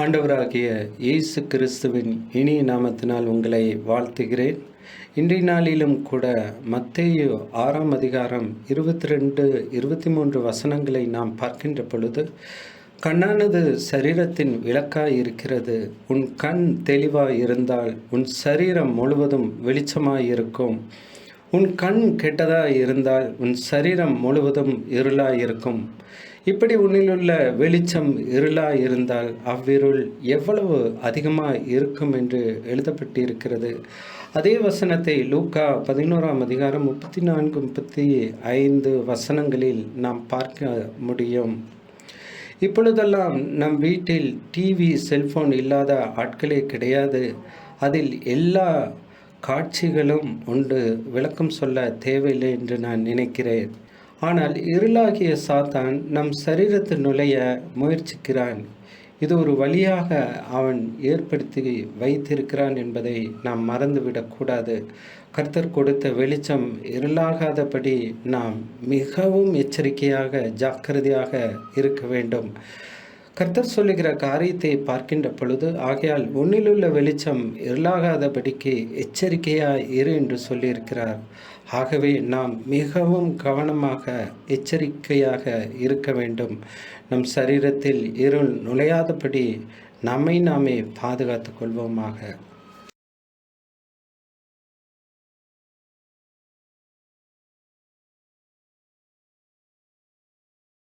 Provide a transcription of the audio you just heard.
ஆண்டவராகிய இயேசு கிறிஸ்துவின் இனிய நாமத்தினால் உங்களை வாழ்த்துகிறேன். இன்றைய நாளிலும் கூட மத்தேயு 6ஆம் அதிகாரம் 22, 23 வசனங்களை நாம் பார்க்கின்ற பொழுது, கண்ணானது சரீரத்தின் விளக்காய் இருக்கிறது. உன் கண் தெளிவாய் இருந்தால் உன் சரீரம் முழுவதும் வெளிச்சமாய் இருக்கும். உன் கண் கெட்டதாய் இருந்தால் உன் சரீரம் முழுவதும் இருளாய் இருக்கும். இப்படி உன்னிலுள்ள வெளிச்சம் இருளாய் இருந்தால் அவ்விருள் எவ்வளவு அதிகமாக இருக்கும் என்று எழுதப்பட்டிருக்கிறது. அதே வசனத்தை லூக்கா 11ஆம் அதிகாரம் 34, 35 வசனங்களில் நாம் பார்க்க முடியும். இப்பொழுதெல்லாம் நம் வீட்டில் டிவி, செல்போன் இல்லாத ஆட்களே கிடையாது. அதில் எல்லா காட்சிகளும் உண்டு. விளக்கம் சொல்ல தேவையில்லை என்று நான் நினைக்கிறேன். ஆனால் இருளாகிய சாத்தான் நம் சரீரத்தில் நுழைய முயற்சிக்கிறான். இது ஒரு வழியாக அவன் ஏற்படுத்தி வைத்திருக்கிறான் என்பதை நாம் மறந்துவிடக்கூடாது. கர்த்தர் கொடுத்த வெளிச்சம் இருளாகாதபடி நாம் மிகவும் எச்சரிக்கையாக, ஜாக்கிரதையாக இருக்க வேண்டும். கர்த்தர் சொல்லுகிற காரியத்தை பார்க்கின்ற பொழுது, ஆகையால் உன்னிலுள்ள வெளிச்சம் இருளாகாதபடிக்கு எச்சரிக்கையாய் இரு என்று சொல்லியிருக்கிறார். ஆகவே நாம் மிகவும் கவனமாக, எச்சரிக்கையாக இருக்க வேண்டும். நம் சரீரத்தில் இருள் நுழையாதபடி நம்மை நாமே பாதுகாத்து கொள்வோமாக.